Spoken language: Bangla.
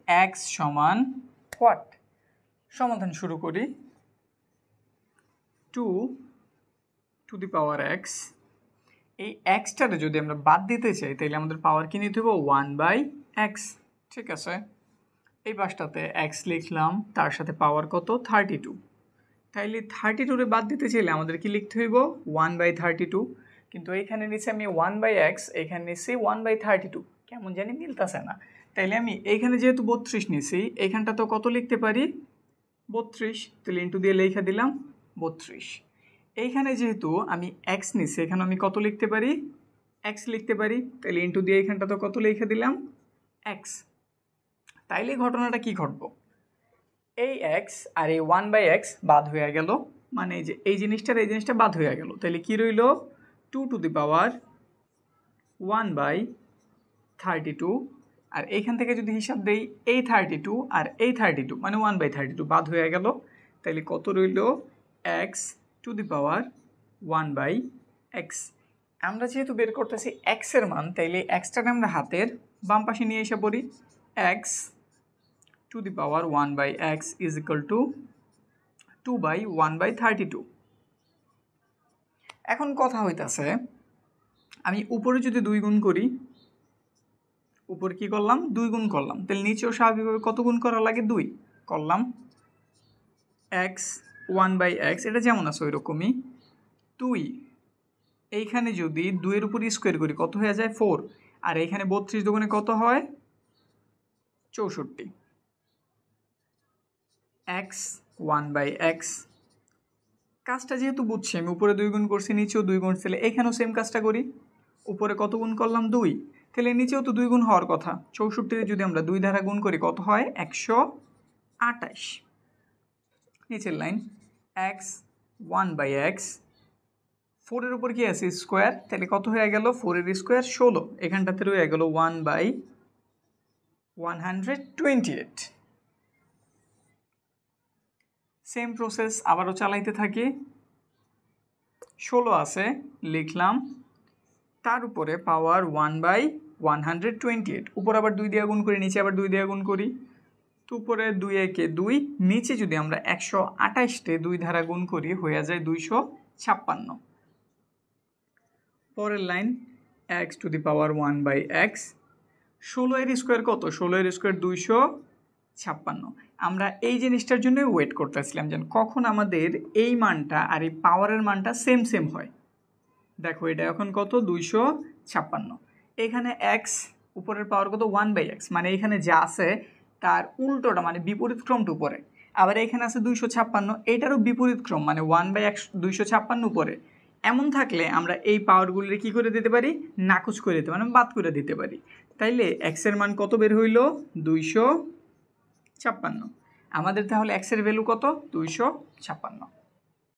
এক্স সমান হোয়াট? সমাধান শুরু করি। 2 x, এই এক্সটারে যদি আমরা বাদ দিতে চাই তাহলে আমাদের পাওয়ার কি নিতে হবে? 1/x। ঠিক আছে, এই পাশটাতে এক্স লিখলাম, তার সাথে পাওয়ার কত? 32। তাইলে 32 বাদ দিতে চাইলে আমাদের কি লিখতে হইব? 1/32। কিন্তু এইখানে নিচে আমি 1/x, এখানে নিচ্ছি 1/32, কেমন জানি মিলতেছে না। তাইলে আমি এইখানে যেহেতু 32 নিছি, এইখানটা তো কত লিখতে পারি? 32। তাহলে ইন্টু দিয়ে লেখা দিলাম 32। এইখানে যেহেতু আমি এক্স নিচ্ছি, এখানে আমি কত লিখতে পারি? এক্স লিখতে পারি। তাহলে ইন্টু দিয়ে এইখানটা তো কত লিখে দিলাম? এক্স। তাইলে ঘটনাটা কি ঘটবো? এই এক্স আর এই 1/x বাদ হয়ে গেল, মানে এই যে এই জিনিসটা বাদ হয়ে গেল। তাহলে কি রইল? 2^1/32। আর এইখান থেকে যদি হিসাব দেই, এই 32 আর এই 32 মানে 1/32 বাদ হয়ে গেল। তাহলে কত রইল? x^1/x। আমরা যেহেতু বের করতেছি এক্স এর মান, তাইলে এক্সটাকে আমরা হাতের বাম পাশে নিয়ে এসে পড়ি। x^1/x is equal to 2/1/32। এখন কথা হইতাছে, আমি উপরে যদি 2 গুণ করি, উপরে কি করলাম? 2 গুণ করলাম, তাহলে নিচেও স্বাভাবিকভাবে কত গুণ করা লাগে? 2 করলাম। x1/x এটা যেমন আছে ওই রকমই 2। এইখানে যদি 2 এর উপর স্কোয়ার করি কত হয়ে যায়? 4। আর এইখানে 32 দুগুণে কত হয়? 64। x1/x কাজটা যেহেতু বুঝছি, আমি উপরে 2 গুণ করছি, নিচেও 2 গুণ, তাহলে এখানেও সেম কাজটা করি। উপরে কত গুণ করলাম? 2। তাহলে নিচেও তো 2 গুণ হওয়ার কথা। 64 যদি আমরা 2 দ্বারা গুণ করি কত হয়? 128। নিচের লাইন x1/x, 4 এর উপর কি আছে? স্কোয়ার। তাহলে কত হয়ে গেল? 4 এর স্কোয়ার 16। এখানটাতে রয়ে গেল 1/128। সেম প্রসেস আবারও চালাইতে থাকি। 16 আছে, লিখলাম, তার উপরে পাওয়ার 1/128। উপর আবার 2 দিয়ে গুণ করি, নিচে আবার 2 দিয়ে গুণ করি। তো উপরে 2 একে 2, নিচে যদি আমরা 128-তে 2 দ্বারা গুণ করি হয়ে যায় 256। পরের লাইন x^1/x, 16 এর স্কোয়ার কত? 16 এর স্কোয়ার 256। আমরা এই জিনিসটার জন্য ওয়েট করতেছিলাম যেন কখন আমাদের এই মানটা আর এই পাওয়ারের মানটা সেম সেম হয়। দেখো এটা এখন কত? 256। এখানে x উপরের পাওয়ার কত? 1/x, মানে এখানে যা আছে তার উল্টোটা, মানে বিপরীত ক্রমটা উপরে। আবার এখানে আছে 256, এটারও বিপরীত ক্রম, মানে 1/x 256 উপরে। এমন থাকলে আমরা এই পাওয়ারগুলির কি করে দিতে পারি? নাকচ করে দিতে পারি, মানে বাদ করে দিতে পারি। তাইলে x এর মান কত বের হইল? 256। আমাদের তাহলে x এর ভ্যালু কত? 256।